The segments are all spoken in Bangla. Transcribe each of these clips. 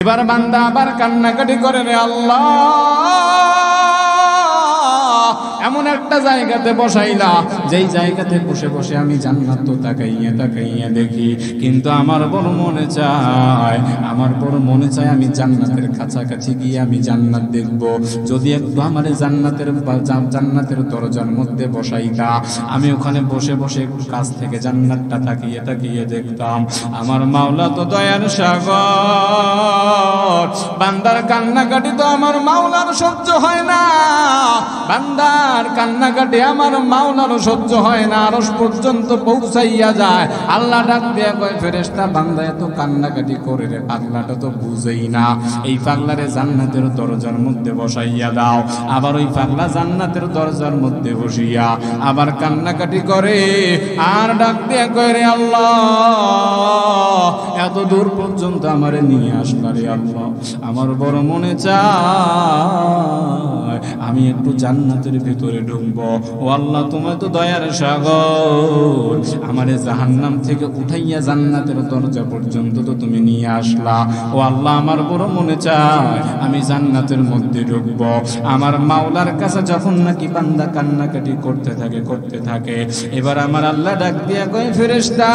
এবার বান্দা আবার কান্নাকাটি করে, রে আল্লাহ, এমন একটা জায়গাতে বসাইলা যেই জায়গাতে বসে বসে আমি জান্নাত তো তাকাইয়া তাকাইয়া দেখি, কিন্তু আমার বড় মনে চায়, আমার বড় মনে চায় আমি জান্নাতের কাছাকাছি গিয়ে আমি জান্নাত দেখব। যদি একটু আমার জান্নাতের দরজার মধ্যে বসাইতা, আমি ওখানে বসে বসে একটু কাছ থেকে জান্নাতটা তাকিয়ে তাকিয়ে দেখতাম। আমার মাওলা তো দয়ার সাগর, বান্দার কান্নাকাটি তো আমার মাওলার সহ্য হয় না, বান্দার কান্নাকাটি আমার মাওলার সহ্য হয় না, আরশ পর্যন্ত পৌঁছাইয়া যায়। আল্লাহ ডাক দিয়া কয়, ফেরেশতা, বান্দা এত কান্নাকাটি করে রে, পাগলাটা তো বুঝেই না, এই পাগলারে জান্নাতের দরজার মধ্যে বসাইয়া দাও। আবার ওই পাগলা জান্নাতের দরজার মধ্যে বসিয়া আবার কান্নাকাটি করে, আর ডাক দিয়া কয়, রে আল্লাহ, এত দূর পর্যন্ত আমারে নিয়ে আসলা রে আল্লাহ, আমার বড় মনে চায় আমি একটু জান্নাতের ভিতরে ঢুকবো। ও আল্লাহ, তোমার তো দয়ার সাগর, আমারে জাহান্নাম থেকে উঠাইয়া জান্নাতের দরজা পর্যন্ত তো তুমি নিয়ে আসলা। ও আল্লাহ, আমার বড় মনে চায় আমি জান্নাতের মধ্যে ঢুকবো। আমার মাওলার কাছে যখন নাকি বান্দা কান্নাকাটি করতে থাকে, এবার আমার আল্লাহ ডাক দিয়া কয়, ফেরেশতা,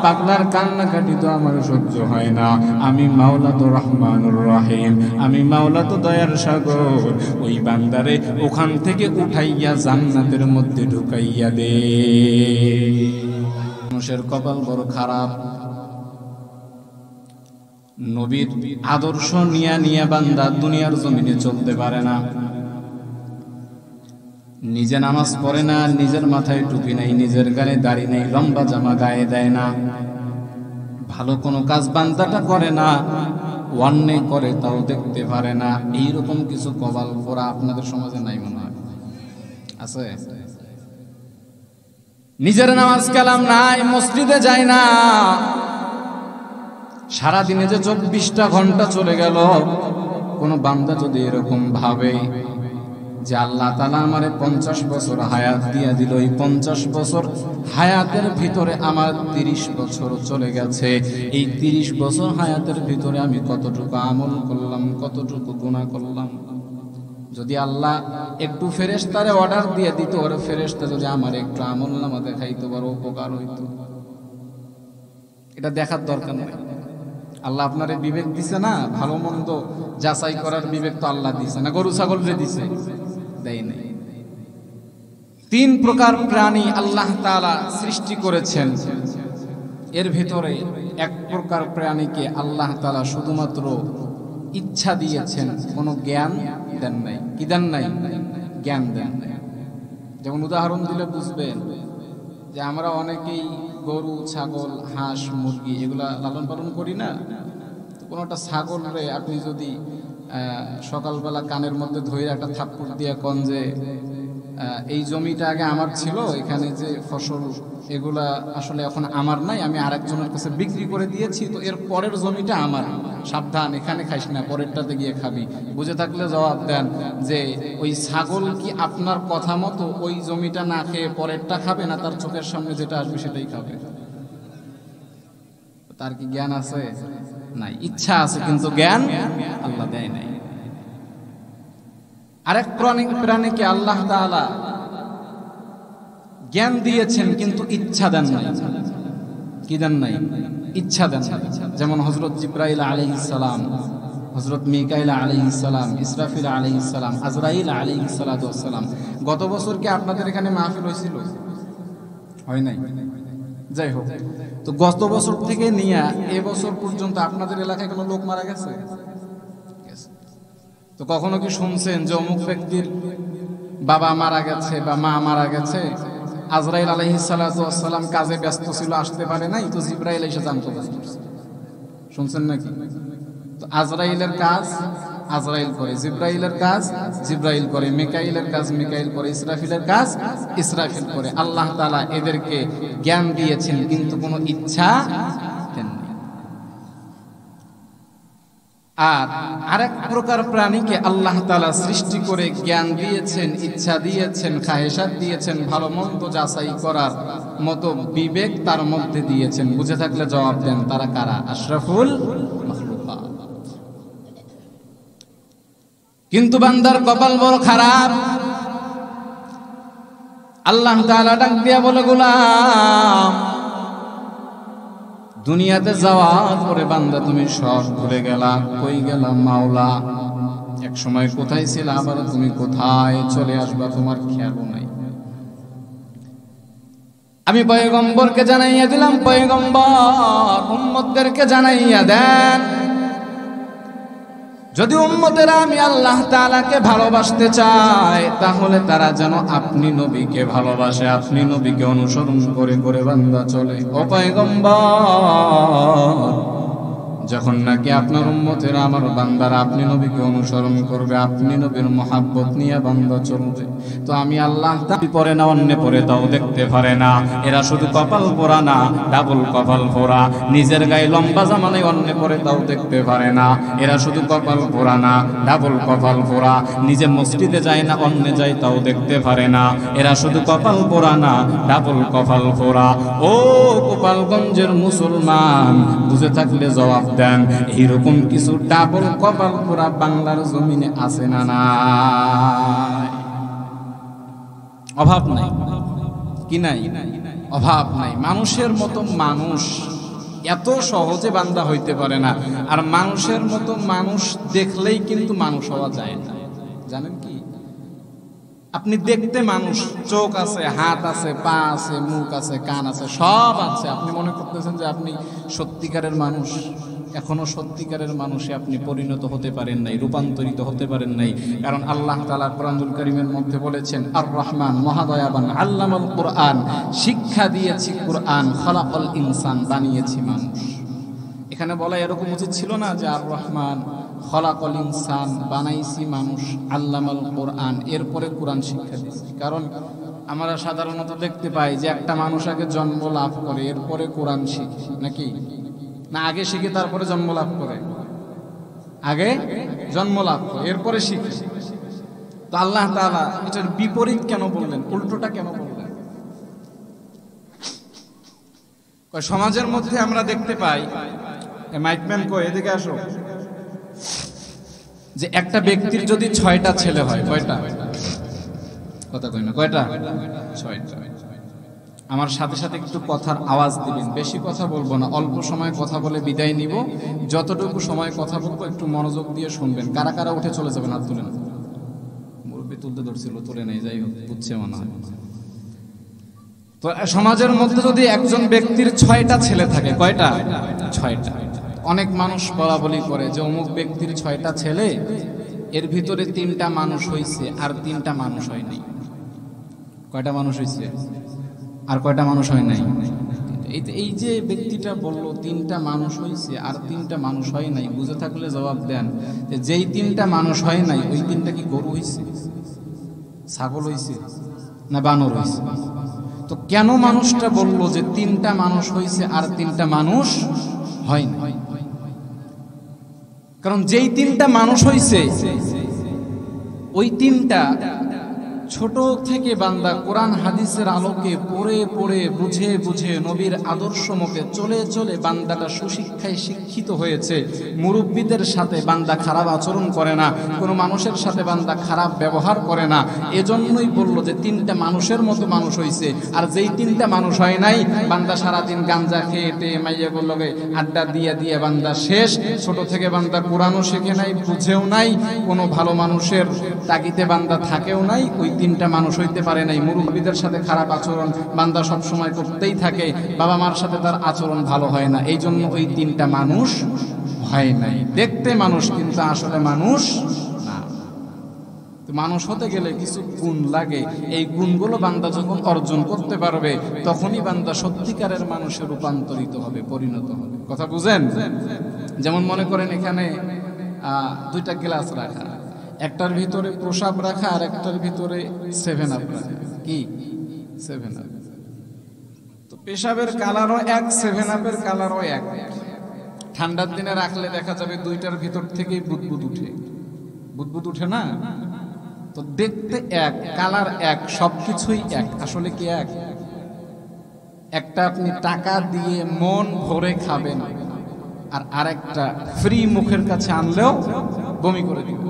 পাগলার কান্নাকাটি তো আমার সহ্য হয় না, আমি মাওলা তো রহমানুর রহিম, আমি মাওলা তো দয়ার সাগর, ওই বান্দারে ওখান থেকে উঠাইয়া জান্নাতের মধ্যে ঢুকাইয়া দে। মানুষের কপাল বড় খারাপ, নবীর আদর্শ নিয়া বান্দা দুনিয়ার জমিনে চলতে পারে না, নিজে নামাজ পড়ে না, নিজের মাথায় টুপি নাই, নিজের গায়ে দাড়ি নেই, লম্বা জামা গায়ে দেয় না, ভালো কোনো কাজ বান্দাটা করে না, অন্যায় করে তাও দেখতে পারে না। এইরকম কিছু কপাল পোড়া আপনাদের সমাজে নাই মনে হয়? আছে? নিজের নামাজ কালাম নাই, মসজিদে যায় না, সারাদিনে যে 24টা ঘন্টা চলে গেল। কোন বান্দা যদি এরকম ভাবে যে আল্লাহ তাআলা আমারে 50 বছর হায়াত দিয়া দিল, এই 50 বছর হায়াতের ভিতরে আমার 30 বছর চলে গেছে, এই 30 বছর হায়াতের ভিতরে আমি কতটুকু আমল করলাম, কতটুকু গুনাহ করলাম। যদি আল্লাহ একটু ফেরেশতারে অর্ডার দিয়ে দিত, ওর ফেরেশতা যদি আমার একটু আমলনামা দেখাইতো, বড় উপকার হইতো। এটা দেখার দরকার নেই। আল্লাহ আপনারে বিবেক দিছে না, ভালো মন্দ যাচাই করার বিবেক তো আল্লাহ দিছে না, গরু ছাগল রে দিছে? দেয় নাই। 3 প্রকার প্রাণী আল্লাহ তাআলা সৃষ্টি করেছেন, এর ভিতরে এক প্রকার প্রাণীকে আল্লাহ তাআলা শুধুমাত্র ইচ্ছা দিয়েছেন, কোনো জ্ঞান দেন নাই। কি দেন নাই? জ্ঞান দেন নাই। যেমন উদাহরণ দিলে বুঝবেন যে আমরা অনেকেই গরু, ছাগল, হাঁস, মুরগি এগুলা লালন পালন করি না। কোনো একটা ছাগল রে আপনি যদি সকালবেলা কানের মধ্যে ধরে একটা থাপ্পড় দিয়ে কন যে এই জমিটা আগে আমার ছিল, এখানে যে ফসল এগুলা আসলে এখন আমার নাই, আমি আরেকজনের কাছে বিক্রি করে দিয়েছি, তো এর পরের জমিটা আমার, সাবধান, এখানে খাইস না, পরেরটাতে গিয়ে খাবি। বুঝে থাকলে জবাব দেন যে ওই ছাগল কি আপনার কথা মতো ওই জমিটা না খেয়ে পরেরটা খাবে, না তার চোখের সামনে যেটা আসবে সেটাই খাবে? তার কি জ্ঞান আছে? নাই। ইচ্ছা আছে কিন্তু জ্ঞান আল্লাহ দেয় নাই। আরেক প্রাণীকে আল্লাহ তাআলা জ্ঞান দিয়েছেন কিন্তু ইচ্ছা দেন নাই। কি দেন নাই? ইচ্ছা দেন। যেমন হযরত জিবরাইল আলাইহিস সালাম, হযরত মিকাইল আলাইহিস সালাম, ইসরাফিল আলাইহিস সালাম, আজরাইল আলাইহিস সালাতু ওয়াস সালাম। গত বছর কি আপনাদের এখানে মাহফিল হয়েছিল? হয় নাই? যাই হোক, তো গত বছর থেকে নিয়ে এবছর পর্যন্ত আপনাদের এলাকায় কোনো লোক মারা গেছে? তো কখনো কি শুনছেন যে অমুক ব্যক্তির বাবা মারা গেছে বা মা মারা গেছে, আজরাইল আলাইহিস সালাতু ওয়াস সালাম কাজে ব্যস্ত ছিল, আসতে পারে নাই, তো জিবরাইল এসে জানতে পারছে? শুনছেন নাকি? তো আজরাইলের কাজ আজরাইল করে, জিবরাইলের কাজ জিবরাইল করে, মিকাইলের কাজ মিকাইল করে, ইসরাফিলের কাজ ইসরাফিল করে। আল্লাহ তাআলা এদেরকে জ্ঞান দিয়েছেন কিন্তু কোনো ইচ্ছা দেননি। আর আরেক প্রকার প্রাণীকে আল্লাহ তাআলা সৃষ্টি করে জ্ঞান দিয়েছেন, ইচ্ছা দিয়েছেন, খায়েশাত দিয়েছেন, ভালো মন্দ যাচাই করার মতো বিবেক তার মধ্যে দিয়েছেন। বুঝে থাকলে জবাব দেন, তারা কারা? আশরাফুল মাখলুক। কিন্তু বান্দার কপাল বড় খারাপ। আল্লাহ তাআলা ডাক দিয়া বলে, গোলাম, দুনিয়াতে যাওয়ার পরে বান্দা তুমি সব ভুলে গেলা। কই গেলা মাওলা? এক সময় কোথায় ছিল, আবার তুমি কোথায় চলে আসবা তোমার খেয়ালও নাই। আমি পয়গম্বরকে জানাইয়া দিলাম, পয়গম্বর উম্মতদেরকে জানাইয়া দেন, যদি উম্মতেরা আমি আল্লাহ তাআলাকে ভালোবাসতে চায়, তাহলে তারা যেন আপনি নবীকে ভালোবাসে, আপনি নবীকে অনুসরণ করে করে বান্দা চলে। ও পয়গম্বর, যখন নাকি আপনার উম্মতেরা আমার বান্দারা আপনি নবীকে অনুসরণ করবে, আপনি নবীর মহাব্বত নিয়ে বান্দা চলবে, তো আমি আল্লাহ তাআলা পরে না অন্য পরে তাও দেখতে পারে না। এরা শুধু কপাল পোড়া না, ডাবল কপাল পোড়া। নিজের গায়ে লম্বা জামা নাই, অন্য পরে তাও দেখতে পারে না। এরা শুধু কপাল পোড়া না, ডাবল কপাল পোড়া। নিজে মসজিদে যায় না, অন্য যায় তাও দেখতে পারে না। এরা শুধু কপাল পোড়া না, ডাবল কপাল পোড়া। ও গোপালগঞ্জের মুসলমান, বুঝে থাকলে জবাব দেন, এইরকম কিছু ডাবল কপাল পোড়া বাংলার জমিনে আছে না নাই? অভাব নাই কি নাই? অভাব নাই। মানুষের মতো মানুষ এত সহজে বান্দা হইতে পারে না। আর মানুষের মতো মানুষ দেখলেই কিন্তু মানুষ হওয়া যায় না। জানেন কি? আপনি দেখতে মানুষ, চোখ আছে, হাত আছে, পা আছে, মুখ আছে, কান আছে, সব আছে। আপনি মনে করতেছেন যে আপনি সত্যিকারের মানুষ। এখনো সত্যিকারের মানুষে আপনি পরিণত হতে পারেন নাই, রূপান্তরিত হতে পারেন নাই। কারণ আল্লাহ তাআলা কোরআনুল কারীমের মধ্যে বলেছেন, আর রহমান মহাদয়াবান, আল্লামাল কোরআন, শিক্ষা দিয়েছি কোরআন, খলাকাল ইনসান, বানিয়েছি মানুষ। এখানে বলা এরকম উচিত ছিল না যে আর রহমান খলাকাল ইনসান, বানাইছি মানুষ, আল্লামাল কোরআন, এরপরে কোরআন শিক্ষা দিয়েছি। কারণ আমরা সাধারণত দেখতে পাই যে একটা মানুষ আগে জন্ম লাভ করে, এরপরে কোরআন শিখে, নাকি না? আগে শিখে তারপরে জন্ম লাভ করে? আগে জন্ম লাভ করে এরপরে শিখে। তো আল্লাহ তাআলা এটার বিপরীত কেন বললেন? উল্টোটা কেন বললেন? সমাজের মধ্যে আমরা দেখতে পাই, মাইকম্যান কই, এদিকে আসো, যে একটা ব্যক্তির যদি 6টা ছেলে হয়, কয়টা? কথা কই না, কয়টা? 6টা। আমার সাথে সাথে একটু কথার আওয়াজ দিবেন। বেশি কথা বলবো না, অল্প সময় কথা বলে বিদায় নিব। যতটুকু সময় কথা বলবো একটু মনোযোগ দিয়ে শুনবেন। কারা কারা উঠে চলে যাবেন? হাত তুলেন। মুরব্বি তুলতে ধরছিল, তুলে নেই, যাই হোক, বুঝছে মনে হয়। তো সমাজের মধ্যে যদি একজন ব্যক্তির 6টা ছেলে থাকে, কয়টা? 6টা। অনেক মানুষ বলা বলি করে যে অমুক ব্যক্তির 6টা ছেলে, এর ভিতরে 3টা মানুষ হইছে আর 3টা মানুষ হয় নাই। কয়টা মানুষ হইছে আর কয়টা মানুষ হয় নাই? এই যে ব্যক্তিটা বললো 3টা মানুষ হইছে আর 3টা মানুষ হয় নাই, বুঝে থাকলে জবাব দেন, যেই 3টা মানুষ হয় নাই ওই 3টা কি গরু হইছে, ছাগল হইছে, না বানর হইছে? তো কেন মানুষটা বললো যে 3টা মানুষ হইছে আর 3টা মানুষ হয় না? কারণ যেই 3টা মানুষ হইছে ওই 3টা ছোট থেকে বান্দা কোরআন হাদিসের আলোকে পড়ে পড়ে বুঝে বুঝে নবীর আদর্শ মুখে চলে চলে বান্দাটা সুশিক্ষায় শিক্ষিত হয়েছে। মুরব্বীদের সাথে বান্দা খারাপ আচরণ করে না, কোনো মানুষের সাথে বান্দা খারাপ ব্যবহার করে না। এজন্যই বললো যে 3টা মানুষের মতো মানুষ হইছে। আর যেই 3টা মানুষ হয় নাই, বান্দা সারাদিন গাঞ্জা খেয়ে টেয়ে মাইয়াগুলোকে আড্ডা দিয়ে দিয়ে বান্দা শেষ। ছোট থেকে বান্দা কোরআনও শেখে নাই, বুঝেও নাই, কোনো ভালো মানুষের তাগিদে বান্দা থাকেও নাই, ওই 3টা মানুষ হইতে পারে নাই। মুরব্বীদের সাথে খারাপ আচরণ বান্দা সব সময় করতেই থাকে, বাবা মার সাথে তার আচরণ ভালো হয় না, এই জন্য ওই 3টা মানুষ হয় নাই। দেখতে মানুষ কিন্তু আসলে মানুষ না। তো মানুষ হতে গেলে কিছু গুণ লাগে, এই গুণগুলো বান্দা যখন অর্জন করতে পারবে তখনই বান্দা সত্যিকারের মানুষে রূপান্তরিত হবে, পরিণত হবে। কথা বুঝেন? যেমন মনে করেন এখানে 2টা গ্লাস রাখা, একটার ভিতরে প্রসাব রাখা আর একটার ভিতরে 7 আপ রাখা। কি 7 আপ? তো পেশাবের কালারও এক, 7 আপের কালারও এক। ঠান্ডার দিনে রাখলে দেখা যাবে 2টার ভিতর থেকেই বুদবুদ উঠে, বুদবুদ উঠে না? তো দেখতে এক, কালার এক, সবকিছুই এক, আসলে কি এক? একটা আপনি টাকা দিয়ে মন ভরে খাবেন, আর আরেকটা ফ্রি মুখের কাছে আনলেও বমি করে দিবেন।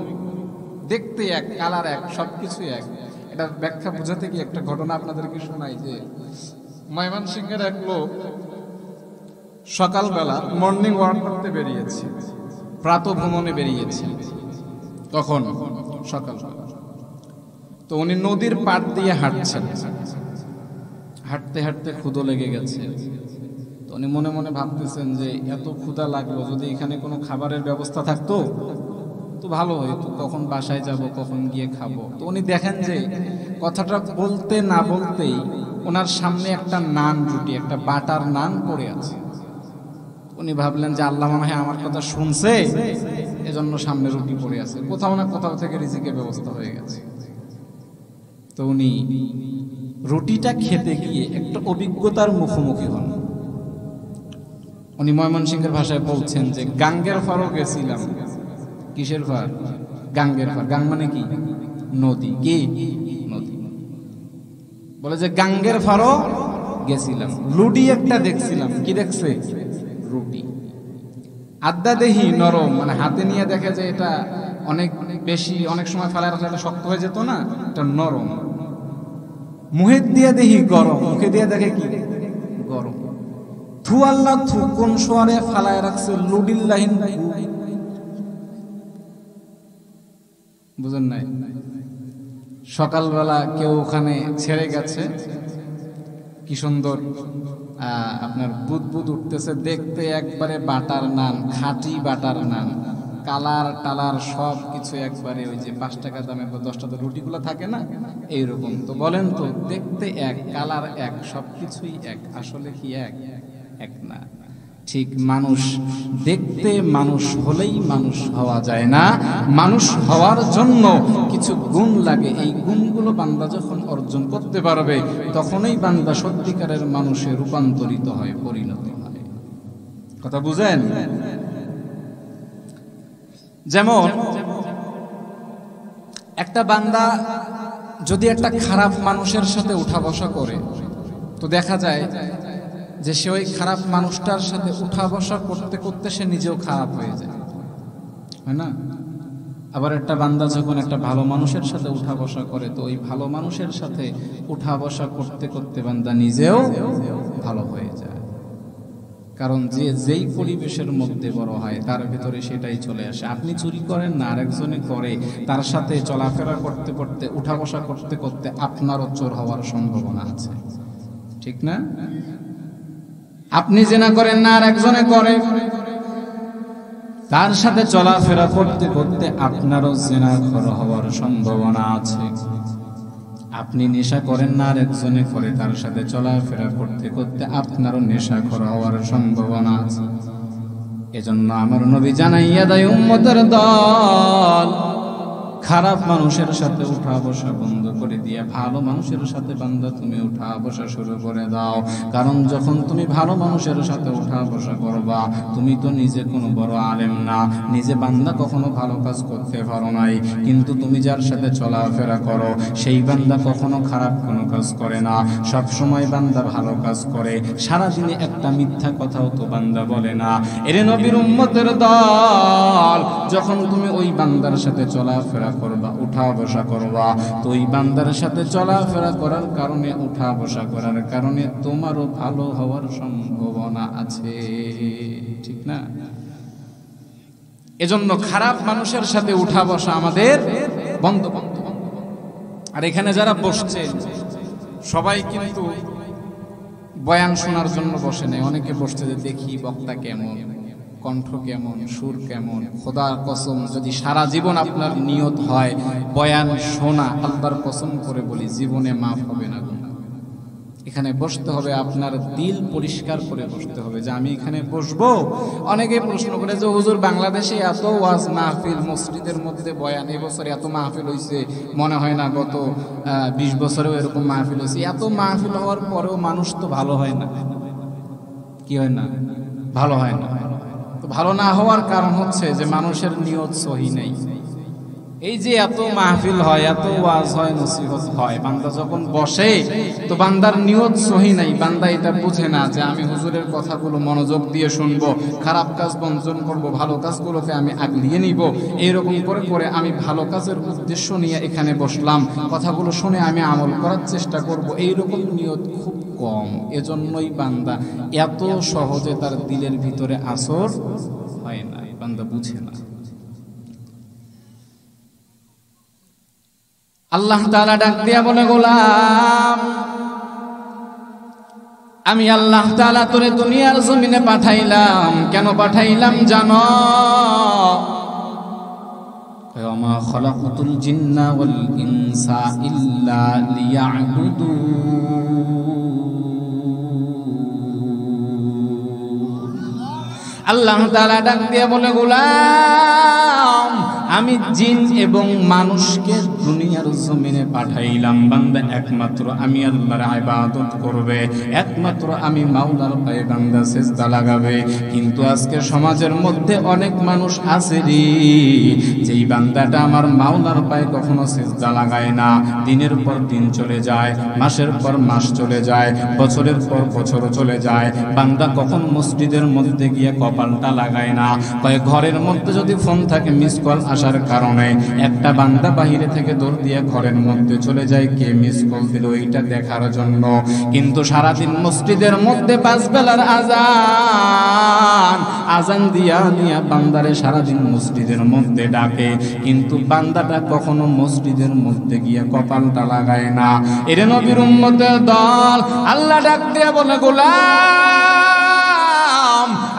দেখতে এক, কালার এক, সবকিছু এক। এটা ব্যাখ্যা বোঝাতে গিয়ে একটা ঘটনা আপনাদেরকে শোনাই যে ময়মনসিংহের এক লোক সকালবেলা মর্নিং ওয়াক করতে বেরিয়েছে, প্রাতঃ ভ্রমণে বেরিয়েছে। তখন সকালবেলা তো উনি নদীর পাড় দিয়ে হাঁটছেন, হাঁটতে হাঁটতে ক্ষুধা লেগে গেছে। তো উনি মনে মনে ভাবতেছেন যে এত ক্ষুধা লাগলো, যদি এখানে কোনো খাবারের ব্যবস্থা থাকতো তো ভালো হইতো, কখন বাসায় যাব, কখন গিয়ে খাবো। তো উনি দেখেন যে কথাটা বলতে না বলতেই ওনার সামনে একটা নান রুটি, একটা বাটার নান পড়ে আছে। উনি ভাবলেন যে আল্লাহ মনে হয় আমার কথা শুনছে, এজন্য সামনে রুটি পড়ে আছে, কোথাও না কোথাও থেকে রিজিকের ব্যবস্থা হয়ে গেছে। তো উনি রুটিটা খেতে গিয়ে একটা অভিজ্ঞতার মুখোমুখি হন। উনি ময়মনসিংহের ভাষায় বলছেন যে গাঙ্গের ফারও গেছিলাম। কিসের ফার? গাঙ্গের ফার। গাং মানে কি? নদী। কি নদী? বলে যে গাঙ্গের ফারও গেছিলাম, লুডি একটা দেখছিলাম। কি দেখছে? রুটি। আদ্যা দেহি নরম, মানে হাতে নিয়ে দেখে যে এটা অনেক বেশি, অনেক সময় ফেলার এটা শক্ত হয়ে যেত না, এটা নরম। মুখে দিয়ে দেখি গরম, মুখে দিয়ে দেখে কি গরম। থু আল্লাহ থু, কোন সোয়ারে ফালায় রাখছে লুডিল্লাহিন। বুঝেন নাই? সকালবেলা কেউ ওখানে ছেড়ে গেছে, কি সুন্দর আপনার বুদবুদ উঠতেছে, দেখতে একবারে বাটার নান, খাঁটি বাটার নান, কালার টালার সব কিছু একবারে ওই যে 5 টাকা দামের 10 টাকা রুটিগুলো থাকে না, এইরকম। তো বলেন তো, দেখতে এক, কালার এক, সবকিছুই এক, আসলে কি এক? এক না। ঠিক মানুষ দেখতে মানুষ হলেই মানুষ হওয়া যায় না, মানুষ হওয়ার জন্য কিছু গুণ লাগে। এই গুণগুলো বান্দা যখন অর্জন করতে পারবে তখনই বান্দা সত্যিকারের মানুষে রূপান্তরিত হয়, পরিণত হয়। কথা বুঝেন? যেমন একটা বান্দা যদি একটা খারাপ মানুষের সাথে উঠা বসা করে, তো দেখা যায় যে সে ওই খারাপ মানুষটার সাথে উঠা বসা করতে করতে সে নিজেও খারাপ হয়ে যায়, হয় না? আবার একটা বান্দা যখন একটা ভালো মানুষের সাথে উঠা বসা করে, তো ওই ভালো মানুষের সাথে উঠা বসা করতে করতে বান্দা নিজেও ভালো হয়ে যায়। কারণ যে যেই পরিবেশের মধ্যে বড় হয় তার ভিতরে সেটাই চলে আসে। আপনি চুরি করেন না, আরেকজনে করে, তার সাথে চলাফেরা করতে করতে, উঠা বসা করতে করতে আপনারও চোর হওয়ার সম্ভাবনা আছে, ঠিক না? আপনি জেনা করেন না, আরেকজনে করে, তার সাথে চলাফেরা করতে করতে আপনারও জেনাখোর হওয়ার সম্ভাবনা আছে। আপনি নেশা করেন না, আরেকজনে করে, তার সাথে চলাফেরা করতে করতে আপনারও নেশাখোর হওয়ার সম্ভাবনা আছে। এজন্য আমার নবী জানাইয়া দেয় উম্মতের দল, খারাপ মানুষের সাথে উঠা বসা বন্ধ করে দিয়ে ভালো মানুষের সাথে বান্দা তুমি উঠা বসা শুরু করে দাও। কারণ যখন তুমি ভালো মানুষের সাথে উঠা বসা করবা, তুমি তো নিজে কোনো বড় আলেম না, নিজে বান্দা কখনো ভালো কাজ করতে পারো নাই, কিন্তু তুমি যার সাথে চলাফেরা করো সেই বান্দা কখনো খারাপ কোনো কাজ করে না, সব সময় বান্দা ভালো কাজ করে। সারাদিনে একটা মিথ্যা কথাও তো বান্দা বলে না। এরে নবীর উম্মতের দল, যখন তুমি ওই বান্দার সাথে চলাফেরা করবা, উঠা বসা করবা, তো ওই বান্দার সাথে চলাফেরা করার কারণে, উঠা বসা করার কারণে তোমারও ভালো হওয়ার সম্ভাবনা আছে, ঠিক না? এজন্য খারাপ মানুষের সাথে উঠা বসা আমাদের বন্ধ। আর এখানে যারা বসছে সবাই কিন্তু বয়ান শোনার জন্য বসে নাই, অনেকে বসছে যে দেখি বক্তা কেমন, কণ্ঠ কেমন, সুর কেমন। খোদার কসম, যদি সারা জীবন আপনার নিয়ত হয় বয়ান শোনা, আল্লাহর কসম করে বলি জীবনে মাফ হবে না। এখানে বসতে হবে, আপনার দিল পরিষ্কার করে বসতে হবে যে আমি এখানে বসবো। অনেকে প্রশ্ন করে যে হুজুর বাংলাদেশে এত ওয়াজ মাহফিল, মসজিদের মধ্যে বয়ান, এবছর এত মাহফিল হয়েছে, মনে হয় না গত 20 বছরেও এরকম মাহফিল হয়েছে। এত মাহফিল হওয়ার পরেও মানুষ তো ভালো হয় না। কি হয় না? ভালো হয় না। তো ভালো না হওয়ার কারণ হচ্ছে যে মানুষের নিয়ত সহি নাই। এই যে এত মাহফিল হয়, এত ওয়াজ হয়, নসিহত হয়, বান্দা যখন বসে তো বান্দার নিয়ত সহি নাই, বান্দা এটা বুঝে না যে আমি হুজুরের কথাগুলো মনোযোগ দিয়ে শুনবো, খারাপ কাজ বর্জন করব, ভালো কাজগুলোকে আমি আগলিয়ে নিব। এইরকম করে করে আমি ভালো কাজের উদ্দেশ্য নিয়ে এখানে বসলাম, কথাগুলো শুনে আমি আমল করার চেষ্টা করব, এইরকম নিয়ত খুব কম। এজন্যই বান্দা এত সহজে তার দিলের ভিতরে আসর হয় না, বান্দা বুঝে না। আল্লাহ তাআলা ডাক দিয়া বলে, গোলাম আমি আল্লাহ তাআলা তোরে দুনিয়ার জমিনে পাঠাইলাম। কেন পাঠাইলাম জানো? ওয়ামা খালাকাতুল জিন্না ওয়াল ইনসা ইল্লা লিয়াবুদুন। আল্লাহ তাআলা ডাক দিয়া বলে, গোলাম আমি জিন এবং মানুষকে দুনিয়ার জমিনে পাঠাইলাম বান্দা একমাত্র আমি আল্লাহর ইবাদত করবে, একমাত্র আমি মাওলার পায়ে বান্দা সিজদা লাগাবে। কিন্তু আজকে সমাজের মধ্যে অনেক মানুষ আছে রে, যেই বান্দাটা আমার মাওলার পায়ে কখনো সিজদা লাগায় না। দিনের পর দিন চলে যায়, মাসের পর মাস চলে যায়, বছরের পর বছর চলে যায়, বান্দা কখন মসজিদের মধ্যে গিয়ে কপালটা লাগায় না। কয় ঘরের মধ্যে যদি ফোন থাকে মিস কল আসার কারণে একটা বান্দা বাহিরে থেকে দৌড় দিয়ে ঘরের মধ্যে চলে যায় কে মিস কল দিল এইটা দেখার জন্য। কিন্তু সারাদিন মসজিদের মধ্যে পাঁচ বেলার আজান দিয়া নিয়া বান্দারে সারাদিন মসজিদের মধ্যে ডাকে, কিন্তু বান্দাটা কখনো মসজিদের মধ্যে গিয়ে কপালটা লাগায় না। এর নবীর উম্মতের দল আল্লাহ ডাক দিয়ে বলে, গোলাম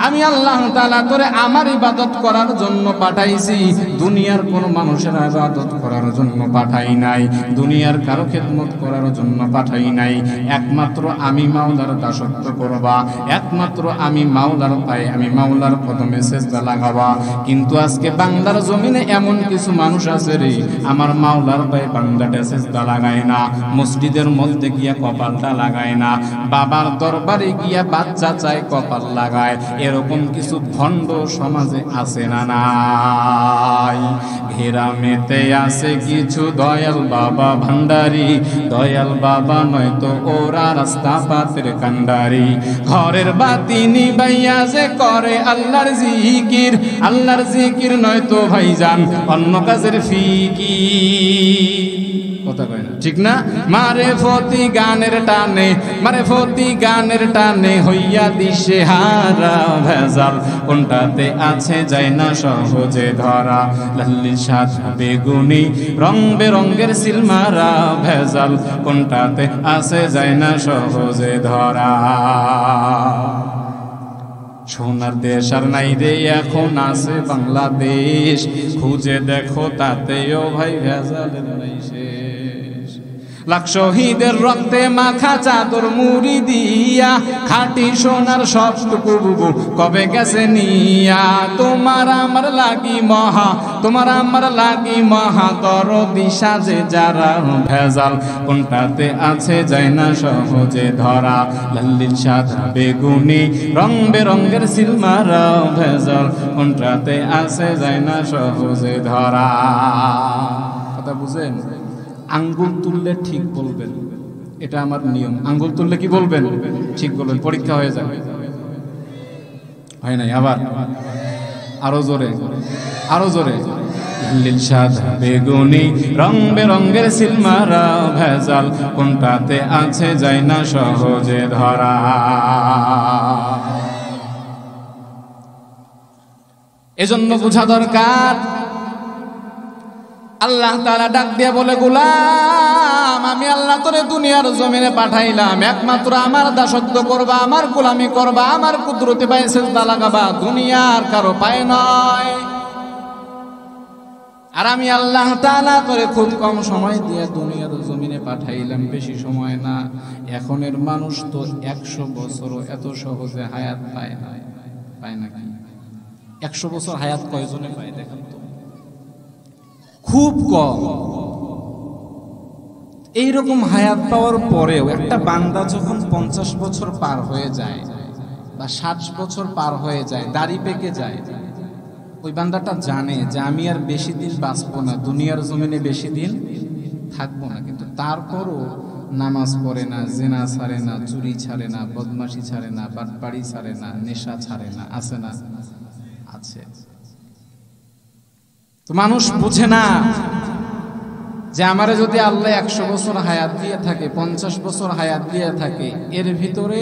আমি আল্লাহ তাআলা তোরে আমার ইবাদত করার জন্য পাঠাইছি, দুনিয়ার কোন মানুষের ইবাদত করার জন্য পাঠাই নাই, দুনিয়ার কারো খেদমত করার জন্য পাঠাই নাই। একমাত্র আমি মাওলার দাসত্ব করবা, একমাত্র আমি মাওলার পায়ে আমি মাওলার কদমে সিজদা লাগাবা। কিন্তু আজকে বাংলার জমিনে এমন কিছু মানুষ আছে রে, আমার মাওলার পায়ে বান্দাটা সিজদা লাগায় না, মসজিদের মধ্যে গিয়া কপালটা লাগায় না, বাবার দরবারে গিয়া বাচ্চা চায় কপাল লাগায়। এরকম কিছু ভণ্ড সমাজে আছে না নাই? ঘেরামেতে আছে কিছু দয়াল বাবা ভান্ডারি, দয়াল বাবা নয়তো ওরা রাস্তা পাতের কান্ডারি। ঘরের বাতি নিবাইয়া যে করে আল্লাহর জিকির, আল্লাহর জিকির নয়তো ভাইজান অন্য কাজের ফিকির। কথা কয় না, ঠিক না? মারে ফতি গানের টানে, মারে ফতি গানের টানে হইয়া দিশে হারা, ভেজাল কোনটাতে আছে যায় না সহজে ধরা। লাল্লি সাদ বেগুনি রং বেরঙ্গের সিলমারা, ভেজাল কোনটাতে আছে যায় না সহজে ধরা। সোনার দেশ আর নাই রে এখন আছে বাংলাদেশ, খুঁজে দেখো তাতেও ভাই ভেজালের নাই শেষ। লাখ শহীদের রক্তে মাখা চাদর মুড়ি দিয়া, খাঁটি সোনার সবটুকু বুবু কবে গেছে নিয়া। তোমার আমার লাগি মহা, তোমার আমার লাগি মহা দরদি সাজে যারা, ভেজাল কোনটাতে আছে যায় না সহজে ধরা। লাল্লির সাদা বেগুনি রং বেরঙ্গের সিলমারা, ভেজাল কোনটাতে আছে যায় না সহজে ধরা। কথা বুঝেন? আঙ্গুল তুললে ঠিক বলবেন, এটা আমার নিয়ম। আঙ্গুল তুললে কি বলবেন? ঠিক বলবেন, পরীক্ষা হয়ে যাবে। হয় নাই? আবার আরো জোরে, আরো জোরে। লিল সাদা বেগুনি রং বেরঙ্গের সিলমারা, ভেজাল কোনটাতে আছে যায় না সহজে ধরা। এজন্য বোঝা দরকার। আল্লাহ তাআলা ডাক দিয়ে বলে, গোলাম আমি আল্লাহ তোরে দুনিয়ার জমিনে পাঠাইলাম, একমাত্র আমার দাসত্ব করবা, আমার গোলামি করবা, আমার কুদরতে পায়ে সিজদা লাগাবা, দুনিয়ার কারো পায়ে নয়। আর আমি আল্লাহ তাআলা তোরে খুব কম সময় দিয়ে দুনিয়ার জমিনে পাঠাইলাম, বেশি সময় না। এখনের মানুষ তো 100 বছরও এত সহজে হায়াত পায় না। পায় নাকি? 100 বছর হায়াত কয়জনে পায় দেখেন তো? খুব কম। এইরকম হায়াত পাওয়ার পরেও একটা বান্দা যখন 50 বছর পার হয়ে যায় বা 60 বছর পার হয়ে যায়, দাড়ি পেকে যায়, ওই বান্দাটা জানে যে আমি আর বেশি দিন বাঁচবো না, দুনিয়ার জমিনে বেশি দিন থাকবো না, কিন্তু তারপরও নামাজ পড়ে না, জিনা ছাড়ে না, চুরি ছাড়ে না, বদমাশি ছাড়ে না, বাটপাড়ি ছাড়ে না, নেশা ছাড়ে না, আছে না? আছে। তো মানুষ বুঝে না যে আমারে যদি আল্লাহ 100 বছর হায়াত দিয়ে থাকে, 50 বছর হায়াত দিয়ে থাকে, এর ভিতরে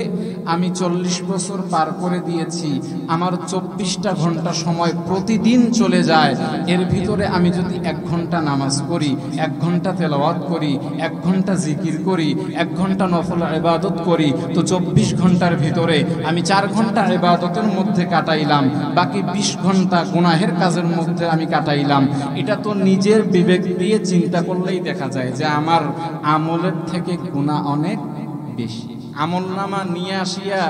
আমি 40 বছর পার করে দিয়েছি, আমার 24টা ঘন্টা সময় প্রতিদিন চলে যায়, এর ভিতরে আমি যদি 1 ঘন্টা নামাজ পড়ি, 1 ঘন্টা তেলাওয়াত করি, 1 ঘন্টা জিকির করি, 1 ঘন্টা নফল ইবাদত করি, তো 24 ঘন্টার ভিতরে আমি 4 ঘন্টা ইবাদতের মধ্যে কাটাইলাম, বাকি 20 ঘন্টা গুনাহের কাজের মধ্যে আমি কাটাইলাম। এটা তো নিজের বিবেক দিয়ে চিন্তা করলেই দেখা যায় যে আমার আমলের থেকে গুনাহ অনেক বেশি। আমলনামা নিয়ে আসিয়া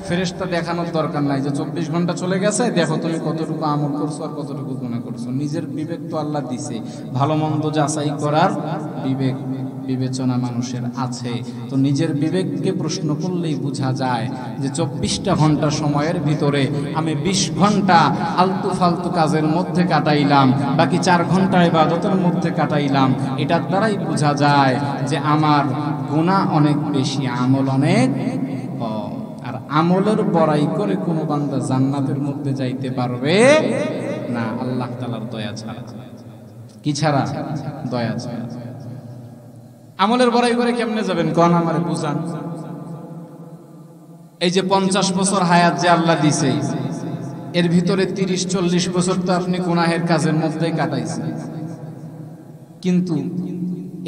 ফেরেশতা দেখানোর দরকার নাই যে 24 ঘন্টা চলে গেছে, দেখো তুমি কতটুকু আমল করছো আর কতটুকু গুনাহ করছো। নিজের বিবেক তো আল্লাহ দিছে, ভালো মন্দ যাচাই করার বিবেক বিবেচনা মানুষের আছে। তো নিজের বিবেককে প্রশ্ন করলেই বোঝা যায় যে 24টা ঘন্টা সময়ের ভিতরে আমি 20 ঘন্টা আলতু ফালতু কাজের মধ্যে কাটাইলাম, বাকি 4 ঘন্টা ইবাদতের মধ্যে কাটাইলাম। এটার দ্বারাই বোঝা যায় যে আমার গুনাহ অনেক বেশি, আমল অনেক কম। আর আমলের বড়াই করে কোনো বান্দা জান্নাতের মধ্যে যাইতে পারবে না আল্লাহ তাআলার দয়া ছাড়া। কি ছাড়া? দয়া ছাড়া। আমলের বড়াই করে কেমনে যাবেন কোন আমারে বুঝান। এই যে 50 বছর হায়াত যে আল্লাহ দিছে, এর ভিতরে 30-40 বছর তো আপনি গুনাহের কাজের মধ্যেই কাটাইছেন। কিন্তু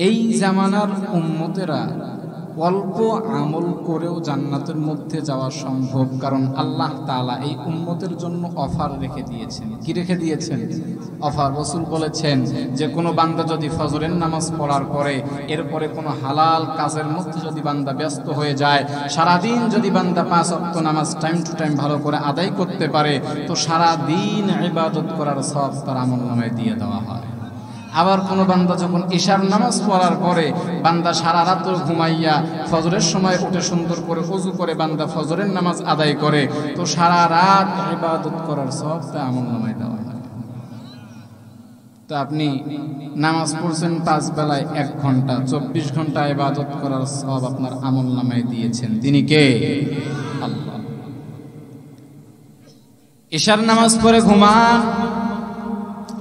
এই জামানার উম্মতেরা অল্প আমল করেও জান্নাতের মধ্যে যাওয়া সম্ভব, কারণ আল্লাহ তাআলা এই উম্মতের জন্য অফার রেখে দিয়েছেন। কি রেখে দিয়েছেন? অফার। রাসূল বলেছেন যে কোনো বান্দা যদি ফজরের নামাজ পড়ার পরে এরপরে কোনো হালাল কাজের মধ্যে যদি বান্দা ব্যস্ত হয়ে যায়, সারাদিন যদি বান্দা 5 ওয়াক্ত নামাজ টাইম টু টাইম ভালো করে আদায় করতে পারে, তো সারাদিন ইবাদত করার সওয়াব তার আমলনামায় দিয়ে দেওয়া হয়। আবার কোনো বান্দা যখন ইশার নামাজ পড়ার পরে বান্দা সারা রাত ঘুমাইয়া ফজরের সময় উঠে সুন্দর করে ওযু করে বান্দা ফজরের নামাজ আদায় করে, তো সারা রাত ইবাদত করার সওয়াব তা আমলনামায় দেওয়া হয়। তো আপনি নামাজ পড়ছেন 5 বেলায় 1 ঘন্টা, 24 ঘন্টা ইবাদত করার সওয়াব আপনার আমলনামায় দিয়েছেন। তিনি কে? আল্লাহ। ইশার নামাজ পড়ে ঘুমান,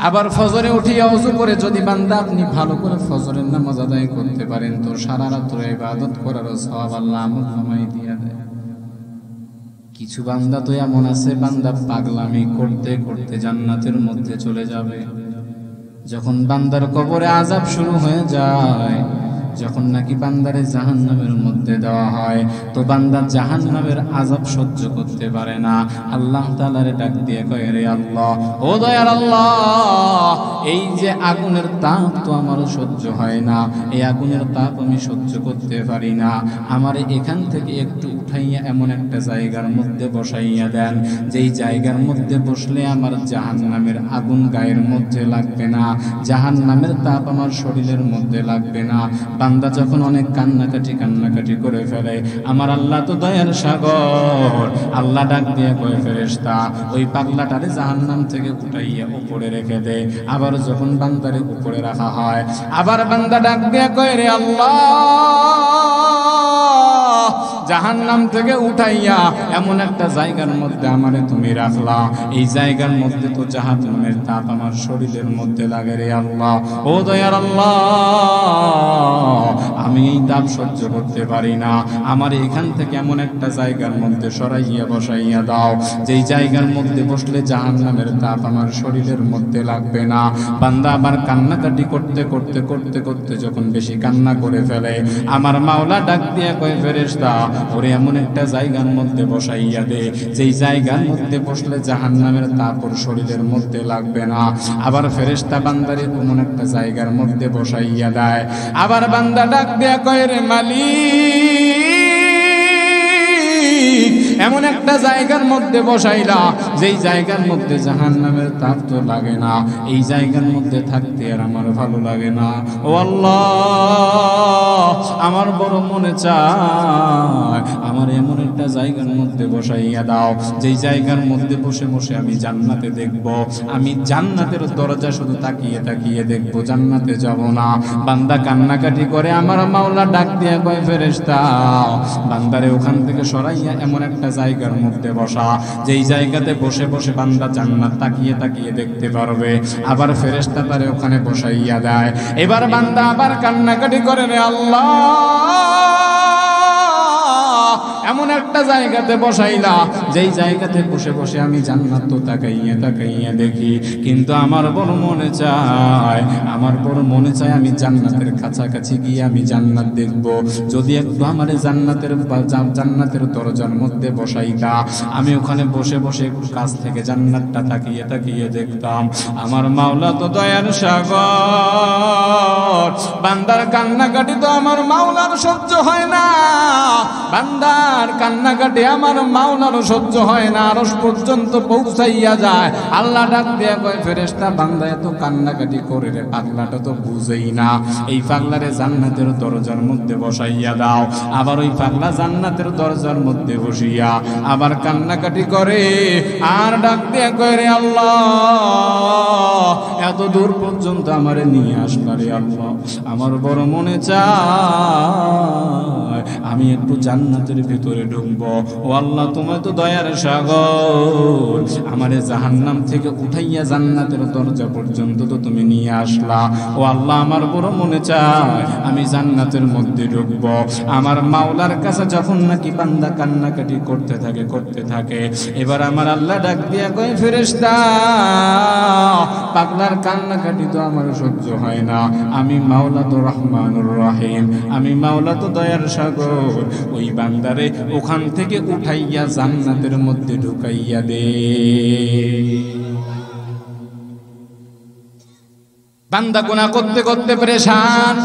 আবার ফজরে উঠিয়া ওযু করে যদি বান্দা আপনি ভালো করে ফজরের নামাজ আদায় করতে পারেন, তো সারা রাত ইবাদত করার সওয়াব আল্লাহ আমলনামায় দিয়ে দেয়। কিছু বান্দা তো এমন আছে, বান্দা পাগলামি করতে করতে জান্নাতের মধ্যে চলে যাবে। যখন বান্দার কবরে আযাব শুরু হয়ে যায়, যখন নাকি বান্দারে জাহান্নামের মধ্যে দেওয়া হয়, তো বান্দা জাহান্নামের আযাব সহ্য করতে পারে না। আল্লাহ তাআলারে ডাক দিয়ে কয়, রে আল্লাহ, ও দয়ার আল্লাহ, এই যে আগুনের তাপ তো আমার সহ্য হয় না, এই আগুনের তাপ আমি সহ্য করতে পারি না, আমারে এখান থেকে একটু উঠাইয়া এমন একটা জায়গার মধ্যে বসাইয়া দেন, যেই জায়গার মধ্যে বসলে আমার জাহান্নামের আগুন গায়ের মধ্যে লাগবে না, জাহান্নামের তাপ আমার শরীরের মধ্যে লাগবে না। বান্দা যখন অনেক কান্নাকাটি করে ফেলে, আমার আল্লাহ তো দয়ার সাগর, আল্লাহ ডাক দিয়ে কয়, ফেরেশতা ওই পাগলাটারে জাহান্নাম থেকে উঠাইয়া উপরে রেখে দে। আবার যখন বান্দারে উপরে রাখা হয়, আবার বান্দা ডাক দিয়ে কয়, রে আল্লাহ, জাহান্নাম থেকে উঠাইয়া এমন একটা জায়গার মধ্যে আমারে তুমি রাখলা, এই জায়গার মধ্যে তো জাহান্নামের তাপ আমার শরীরের মধ্যে লাগে, রে আল্লাহ, ও দয়ার আল্লাহ, আমি এই তাপ সহ্য করতে পারি না, আমার এখান থেকে এমন একটা জায়গার মধ্যে সরাইয়া বসাইয়া দাও, যেই জায়গার মধ্যে বসলে জাহান্নামের তাপ আমার শরীরের মধ্যে লাগবে না। বান্দা আবার কান্নাকাটি করতে করতে করতে করতে যখন বেশি কান্না করে ফেলে, আমার মাওলা ডাক দিয়ে কয়, ফেরেশতা ওরে এমন একটা জায়গার মধ্যে বসাইয়া দে, যেই জায়গার মধ্যে বসলে জাহান্নামের তাপ ওর শরীরের মধ্যে লাগবে না। আবার ফেরেশতা বান্দারে এমন একটা জায়গার মধ্যে বসাইয়া দেয়। আবার বান্দা ডাক দিয়া কয়, রে মালিক, এমন একটা জায়গার মধ্যে বসাইলা যেই জায়গার মধ্যে জাহান্নামের তাপ তো লাগে না, এই জায়গার মধ্যে থাকতে আর আমার ভালো লাগে না। ও আল্লাহ, আমার বড় মনে চায় আমার এমন একটা জায়গার মধ্যে বসাইয়া দাও যেই জায়গার মধ্যে বসে বসে আমি জান্নাতে দেখব, আমি জান্নাতের দরজা শুধু তাকিয়ে তাকিয়ে দেখব, জান্নাতে যাব না। বান্দা কান্নাকাটি করে, আমার মাওলা ডাক দিয়া কয় ফেরেশতা বান্দারে ওখান থেকে সরাইয়া এমন একটা জায়গার মধ্যে বসা যেই জায়গাতে বসে বসে বান্দা জান্নাত তাকিয়ে তাকিয়ে দেখতে পারবে। আবার ফেরেশতা তারে ওখানে বসাইয়া দেয়। এবার বান্দা আবার কান্নাকাটি করে, রে আল্লাহ এমন একটা জায়গাতে বসাইলা যেই জায়গাতে বসে বসে আমি জান্নাত তো তাকাইয়া তাকাইয়া দেখি, কিন্তু আমার বড় মনে চায় আমি জান্নাতের কাছাকাছি গিয়ে আমি জান্নাত দেখব। যদি একটু আমার জান্নাতের দরজার মধ্যে বসাইতা, আমি ওখানে বসে বসে একটু কাছ থেকে জান্নাতটা তাকিয়ে তাকিয়ে দেখতাম। আমার মাওলা তো দয়ার সাগর, বান্দার কান্নাকাটি তো আমার মাওলার সহ্য হয় না, বান্দার কান্নাকাটি আমার মাওলার সহ্য হয় না, আরশ পর্যন্ত পৌঁছাইয়া যায়। আল্লাহ ডাক দিয়া কয় ফেরেশতা বান্দা এত কান্নাকাটি করে রে, পাগলাটা তো বুঝেই না, এই পাগলারে জান্নাতের দরজার মধ্যে বসাইয়া দাও। আবার ওই পাগলা জান্নাতের দরজার মধ্যে বসিয়া আবার কান্নাকাটি করে, আর ডাক দিয়া কয় রে আল্লাহ এত দূর পর্যন্ত আমারে নিয়ে আসলা রে আল্লাহ, আমার বড় মনে চায় আমি একটু জান্নাতের ভিতরে ঢুকবো। ও আল্লাহ তুমি তো দয়ার সাগর, আমারে জাহান্নাম থেকে উঠাইয়া জান্নাতের দরজা পর্যন্ত তো তুমি নিয়ে আসলা। ও আল্লাহ আমার বড় মনে চায় আমি জান্নাতের মধ্যে ঢুকবো। আমার মাওলার কাছে যখন নাকি বান্দা কান্নাকাটি করতে থাকে, এবার আমার আল্লাহ ডাক দিয়া কয় ফেরেশতা পাগলার কান্নাকাটি তো আমার সহ্য হয় না, আমি মাওলা তো রহমানুর রহিম, আমি মাওলা তো দয়ার সাগর, ওই বান্দারে ওখান থেকে উঠাইয়া জান্নাতের মধ্যে ঢুকাইয়া দে। বান্দা গুনাহ করতে করতে পেরেশান,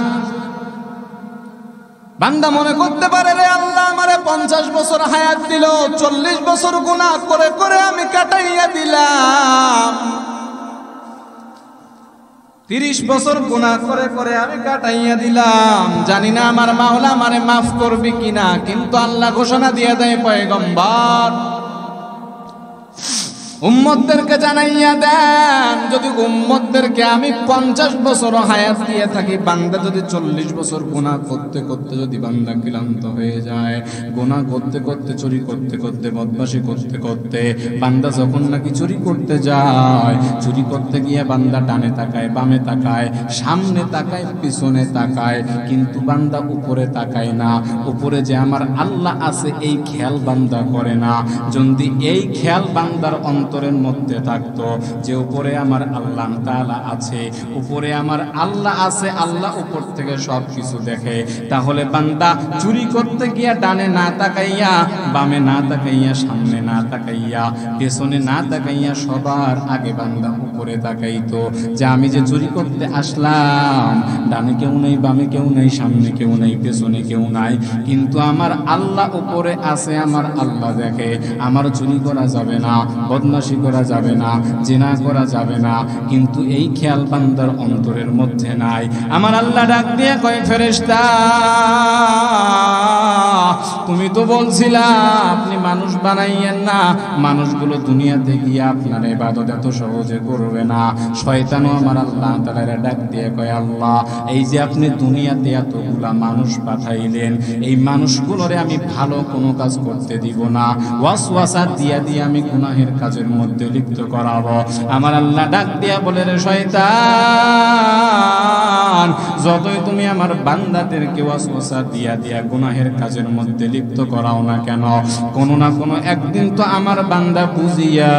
বান্দা মনে করতে পারে রে আল্লাহ আমারে 50 বছর হায়াত দিল, 40 বছর গুনাহ করে করে আমি কাটাইয়া দিলাম, 30 বছর গুনাহ করে করে আমি কাটাইয়া দিলাম, জানি না আমার মাওলা আমারে মাফ করবে কিনা। কিন্তু আল্লাহ ঘোষণা দিয়ে দেয় পয়গম্বর উম্মতদেরকে জানাইয়া দেন, যদি উম্মতদেরকে আমি 50 বছর হায়াত দিয়ে থাকি, বান্দা যদি 40 বছর গুনাহ করতে করতে যদি বান্দা ক্লান্ত হয়ে যায়, গুনাহ করতে করতে চুরি করতে করতে বদমাশি করতে করতে বান্দা যখন নাকি চুরি করতে যায়, চুরি করতে গিয়ে বান্দা ডানে তাকায় বামে তাকায় সামনে তাকায় পিছনে তাকায়, কিন্তু বান্দা উপরে তাকায় না, উপরে যে আমার আল্লাহ আছে এই খেয়াল বান্দা করে না। যদি এই খেয়াল বান্দার অন্তরের মধ্যে থাকতো যে উপরে আমার আল্লাহ তাআলা আছে, উপরে আমার আল্লাহ আছে, আল্লাহ উপর থেকে সব কিছু দেখে, তাহলে বান্দা চুরি করতে গিয়া ডানে না তাকাইয়া বামে না তাকাইয়া সামনে না তাকাইয়া পেছনে না তাকাইয়া সবার আগে বান্দা উপরে তাকাইতো, যে আমি যে চুরি করতে আসলাম ডানে কেউ নেই বামে কেউ নেই সামনে কেউ নেই পেছনে কেউ নাই, কিন্তু আমার আল্লাহ উপরে আছে, আমার আল্লাহ দেখে, আমার চুরি করা যাবে না, বদমাশি করা যাবে না, জিনা করা যাবে না, কিন্তু এই খেয়াল বান্দার অন্তরের মধ্যে নাই। আমার আল্লাহ ডাক দিয়ে কয় ফেরেশতা তুমি তো বলছিলা আপনি মানুষ বানাইয়েন না, মানুষগুলো দুনিয়াতে গিয়ে আপনার ইবাদত এত সহজে করবে না। শয়তানও আমার আল্লাহ তাআলা ডাক দিয়ে কয় আল্লাহ এই যে আপনি দুনিয়াতে এতগুলা মানুষ পাঠাইলেন, এই মানুষগুলোরে আমি ভালো কোনো কাজ করতে দিব না, ওয়াসওয়াসা দিয়া দিয়ে আমি গুনাহের কাজের মধ্যে লিপ্ত করাবো। আমার আল্লাহ ডাক দিয়া বলে রে শয়তান যতই তুমি আমার বান্দাদেরকে ওয়াসওয়াসা দিয়া দিয়া গুনাহের কাজের মধ্যে লিপ্ত করাও না কেন, কোনো না কোনো একদিন তো আমার বান্দা বুঝিয়া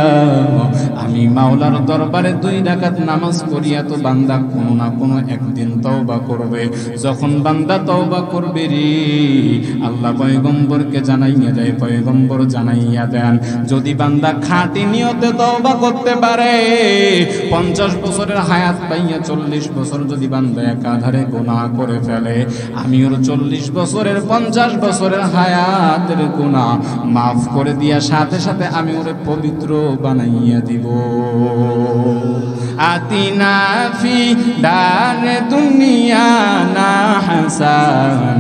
আমি মাওলার দরবারে 2 রাকাত নামাজ পড়িয়া তো বান্দা কোনো না কোনো একদিন তওবা করবে। যখন বান্দা তওবা করবে রে আল্লাহ পয়গম্বরকে জানাইয়া দেয়, পয়গম্বর জানাইয়া দেন যদি বান্দা খাঁটি নিয়তে তওবা করতে পারে 50 বছরের হায়াত পাইয়া 40 বছর যদি বান্দা একাধারে গুনাহ করে ফেলে, আমি ওর 40 বছরের 50 বছরের হায়াতের গুনাহ মাফ করে দিয়া সাথে সাথে আমি ওরে পবিত্র বানাইয়া দিব। আতিনা ফি দার দুনিয়া না হাসান,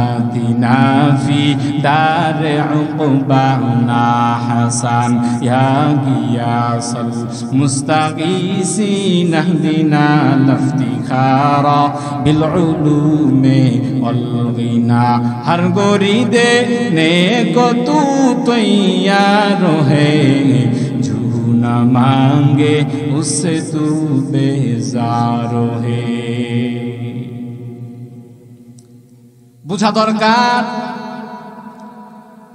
আতিনা ফি দার উকবা না হাসান, ইয়া গিয়াসাল মুস্তাগীসিন ইহদিনা লাফতিখারা বিল উলুমি ওয়াল গিনা, হর গোরি দেনে को तू तैयार है, जो न मांगे उससे तू बेजार है। বুঝা দরকার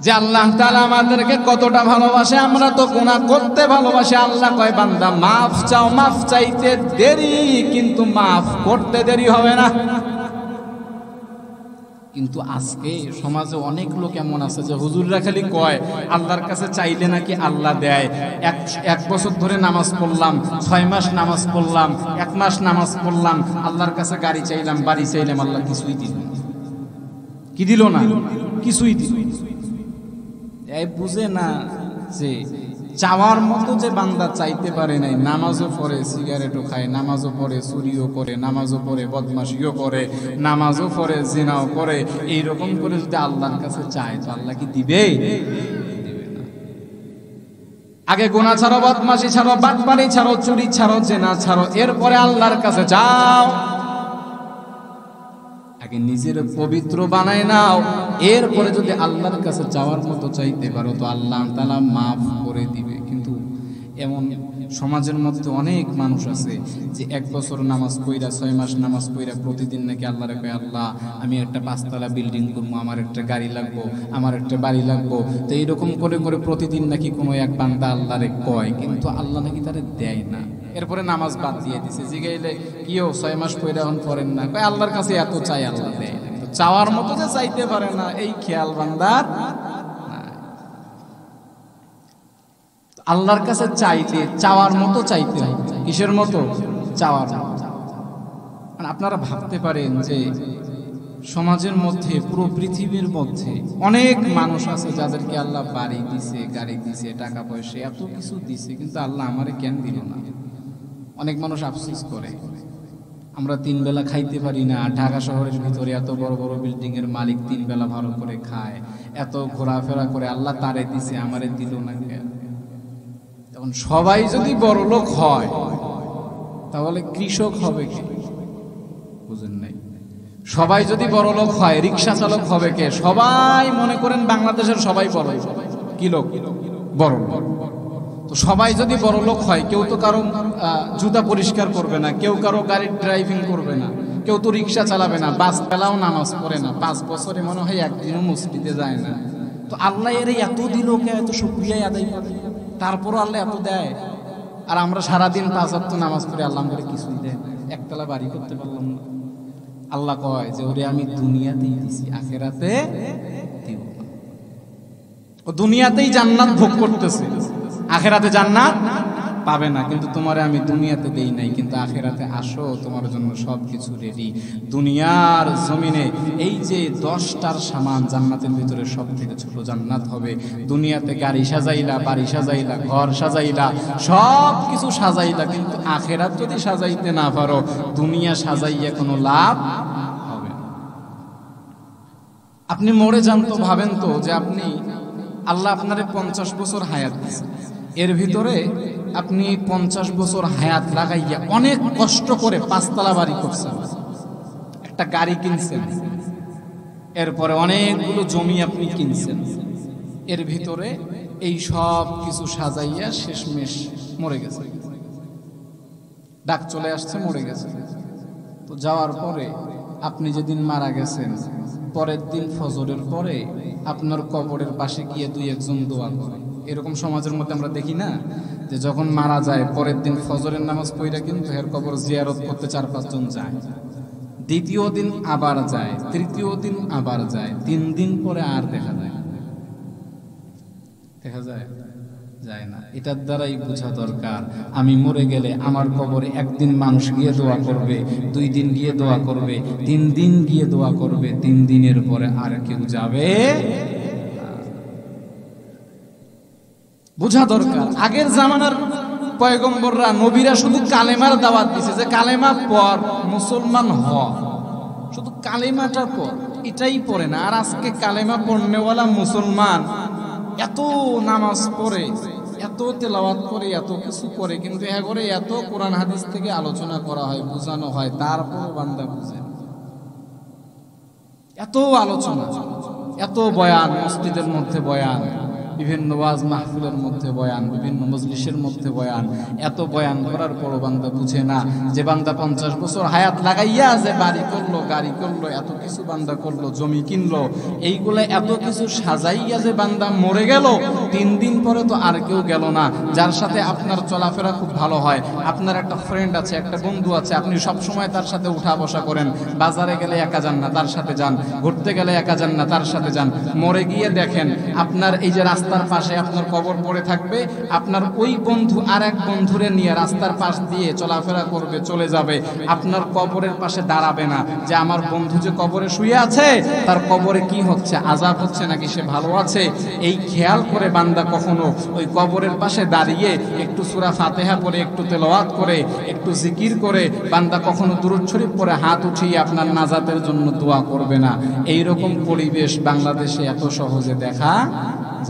যে আল্লাহ তাআলা আমাদেরকে কতটা ভালোবাসে। আমরা তো গুনাহ করতে ভালোবাসি। আল্লাহ কয় বান্দা মাফ চাও, মাফ চাইতে দেরি কিন্তু মাফ করতে দেরি হবে না। কিন্তু আজকে সমাজে অনেক লোক এমন আছে যে হুজুররা খালি কয় আল্লাহর কাছে চাইলে নাকি আল্লাহ দেয়। এক বছর ধরে নামাজ পড়লাম, 6 মাস নামাজ পড়লাম, 1 মাস নামাজ পড়লাম, আল্লাহর কাছে গাড়ি চাইলাম, বাড়ি চাইলাম, আল্লাহ কিছুই দিল না। কি দিল না? কিছুই দিল। এই বুঝে না যে চাওয়ার মতো যে বান্দা চাইতে পারে নাই, নামাজও পড়ে, সিগারেটও খায়, নামাজও পড়ে, চুরিও করে, নামাজও পড়ে, বদমাশিও করে, নামাজও পড়ে, জিনাও করে, এইরকম করে যদি আল্লাহর কাছে চায় তো আল্লাহ কি দিবে? দিবে না। আগে গুনাহ ছাড়ো, বদমাশি ছাড়ো, বাটপারি ছাড়ো, চুরি ছাড়ো, জিনা ছাড়ো, এরপরে আল্লাহর কাছে যাও। আগে নিজের পবিত্র বানায় নাও, এরপরে যদি আল্লাহর কাছে যাওয়ার মতো চাইতে পারো তো আল্লাহ তাআলা মাফ করে দিবে। কিন্তু এমন সমাজের মধ্যে অনেক মানুষ আছে যে 1 বছর নামাজ পড়া, 6 মাস নামাজ পড়া প্রতিদিন নাকি আল্লাহরে কয় আল্লাহ আমি একটা 5তলা বিল্ডিং করবো, আমার একটা গাড়ি লাগবো, আমার একটা বাড়ি লাগবো। তো এইরকম করে করে প্রতিদিন নাকি কোনো এক বান্দা আল্লাহরে কয়, কিন্তু আল্লাহ নাকি তারে দেয় না। এরপরে নামাজ বাদ দিয়ে দিছে। জিগাইলে কিও 6 মাস পড়া এখন পড়েন না? কয় আল্লাহর কাছে এত চাই, আল্লাহ দেয় না। কিন্তু চাওয়ার মতো যে চাইতে পারে না, এই খেয়াল বান্দার আল্লাহর কাছে চাইতে, চাওয়ার মতো চাইতে হবে। কিসের মতো? চাওয়ার মতো। মানে আপনারা ভাবতে পারেন যে সমাজের মধ্যে, পুরো পৃথিবীর মধ্যে অনেক মানুষ আছে যাদেরকে আল্লাহ বাড়ি দিছে, গাড়ি দিছে, টাকা পয়সা এত কিছু দিছে, কিন্তু আল্লাহ আমারে কেন দিল না? অনেক মানুষ আফসোস করে আমরা 3 বেলা খাইতে পারি না। ঢাকা শহরের ভিতরে এত বড় বড় বিল্ডিং এর মালিক 3 বেলা ভালো করে খায়, এত ঘোরাফেরা করে, আল্লাহ তারে দিছে, আমারে দিল না কেন? এখন সবাই যদি বড় লোক হয় তাহলে কৃষক হবে কে? বুঝেন নাই? সবাই যদি বড় লোক হয় রিকশা চালক হবে কে? সবাই মনে করেন বাংলাদেশের সবাই বড় কি লোক? বড় লোক। তো সবাই যদি বড় লোক হয়, কেউ তো কারো জুতা পরিষ্কার করবে না, কেউ কারো গাড়ির ড্রাইভিং করবে না, কেউ তো রিকশা চালাবে না, 5 বেলাও নামাজ পড়ে না, 5 বছরে মনে হয় একদিনও মসজিদে যায় না। তো আল্লাহ এর এত দিল কে? এত শুকরিয়া আদায় করে, তারপরও আল্লাহ এত দেয়। আর আমরা সারাদিন 5 ওয়াক্ত নামাজ পড়ে আল্লাহ আমাদের কিছুই দেয় না, একতলা বাড়ি করতে পারলাম না। আল্লাহ কয় যে ওরে আমি দুনিয়াতেই দিছি, আখিরাতে দিব না। ও দুনিয়াতেই জান্নাত ভোগ করতেছে, আখিরাতে জান্নাত পাবে না। কিন্তু তোমারে আমি দুনিয়াতে দেই নাই, কিন্তু আখিরাতে আসো, তোমার জন্য সবকিছু রেডি। দুনিয়ার জমিনে এই যে 10টার সামান জান্নাতের ভিতরে সবথেকে ছোট জান্নাত হবে। দুনিয়াতে গাড়ি সাজাইলা, বাড়ি সাজাইলা, ঘর সাজাইলা, সব কিছু সাজাইলা, কিন্তু আখিরাত যদি সাজাইতে না পারো, দুনিয়া সাজাইয়া কোনো লাভ হবে না। আপনি মরে যান তো ভাবেন তো যে আপনি, আল্লাহ আপনারে 50 বছর হায়াত দিয়েছে, এর ভিতরে আপনি 50 বছর হায়াত লাগাইয়া অনেক কষ্ট করে 5তলা বাড়ি করছেন, একটা গাড়ি কিনছেন, এরপরে অনেকগুলো জমি আপনি কিনছেন, এর ভিতরে এই সব কিছু সাজাইয়া শেষমেশ মরে গেছে, ডাক চলে আসছে, মরে গেছে। তো যাওয়ার পরে আপনি যেদিন মারা গেছেন, পরের দিন ফজরের পরে আপনার কবরের পাশে গিয়ে 2-1 দোয়া করে। এরকম সমাজের মধ্যে আমরা দেখি না যে যখন মারা যায় পরের দিন ফজরের নামাজ পড়া কিন্তু এর কবর জিয়ারত করতে 4-5 জন যায়, দ্বিতীয় দিন আবার যায়, তৃতীয় দিন আবার যায়, 3 দিন পরে আর দেখা যায়। যায় না। এটার দ্বারাই বোঝা দরকার আমি মরে গেলে আমার কবরে একদিন মানুষ গিয়ে দোয়া করবে, 2 দিন গিয়ে দোয়া করবে, 3 দিন গিয়ে দোয়া করবে, 3 দিনের পরে আর কেউ যাবে। বোঝা দরকার আগের জামানার পয়গম্বররা নবীরা শুধু কালেমার দাওয়াত দিছে যে কালেমা পর মুসলমান হ, শুধু কালেমাটা পর, এটাই পড়ে না। আর আজকে কালেমা পড়নেওয়ালা মুসলমান এত নামাজ পড়ে, এত তেলাওয়াত করে, এত কিছু করে, কিন্তু এগরে এত কোরআন হাদিস থেকে আলোচনা করা হয়, বোঝানো হয়, তারপর বান্দা বুঝে। এত আলোচনা, এত বয়ান, মসজিদের মধ্যে বয়ান, বিভিন্ন ওয়াজ মাহফিলের মধ্যে বয়ান, বিভিন্ন মজলিসের মধ্যে বয়ান, এত বয়ান করার পরও বান্দা বুঝে না যে বান্দা 50 বছর হায়াত লাগাইয়া যে বাড়ি করলো, গাড়ি করলো, এত কিছু বান্দা করলো, জমি কিনলো, এইগুলা এত কিছু সাজাইয়া যে বান্দা মরে গেল, 3 দিন পরে তো আর কেউ গেল না। যার সাথে আপনার চলাফেরা খুব ভালো হয়, আপনার একটা ফ্রেন্ড আছে, একটা বন্ধু আছে, আপনি সব সময় তার সাথে উঠা বসা করেন, বাজারে গেলে একা যান না, তার সাথে যান, ঘুরতে গেলে একা যান না, তার সাথে যান। মরে গিয়ে দেখেন আপনার এই যে রাস্তার পাশে আপনার কবর পড়ে থাকবে, আপনার ওই বন্ধু আর এক বন্ধুরে নিয়ে রাস্তার পাশ দিয়ে চলাফেরা করবে, চলে যাবে, আপনার কবরের পাশে দাঁড়াবে না যে আমার বন্ধু যে কবরে শুয়ে আছে তার কবরে কি হচ্ছে, আযাব হচ্ছে নাকি সে ভালো আছে, এই খেয়াল করে বান্দা কখনো ওই কবরের পাশে দাঁড়িয়ে একটু সূরা ফাতিহা পড়ে, একটু তেলাওয়াত করে, একটু জিকির করে বান্দা কখনো দুরূদ শরীফ পড়ে হাত উঠিয়ে আপনার নাজাতের জন্য দোয়া করবে না। এই রকম পরিবেশ বাংলাদেশে এত সহজে দেখা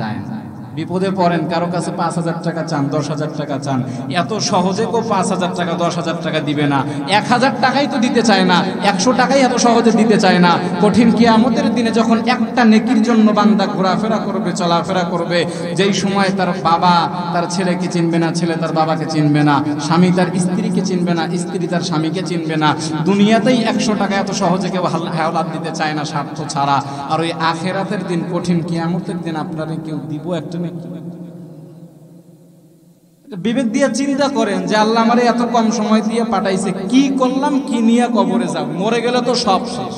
যায় না। বিপদে পড়েন, কারো কাছে 5,000 টাকা চান, 10,000 টাকা চান, এত সহজে কেউ 5,000 টাকা 10,000 টাকা দিবে না। 1,000 টাকাই তো দিতে চায় না, 100 টাকাই এত সহজে দিতে চায় না। কঠিন কিয়ামতের দিনে যখন একটা নেকির জন্য বান্দা ঘোরাফেরা করবে, চলাফেরা করবে, যেই সময় তার বাবা তার ছেলেকে চিনবে না, ছেলে তার বাবাকে চিনবে না, স্বামী তার স্ত্রীকে চিনবে না, স্ত্রী তার স্বামীকে চিনবে না, দুনিয়াতেই 100 টাকা এত সহজে কেউ হাওলাত দিতে চায় না স্বার্থ ছাড়া। আর ওই আখেরাতের দিন, কঠিন কিয়ামতের দিন আপনারা কেউ দিব একটা? বিবেক দিয়ে চিন্তা করেন যে আল্লাহ আমারে এত কম সময় দিয়ে পাঠাইছে, কি করলাম, কি নিয়ে কবরে যাব, মরে গেলে তো সব শেষ।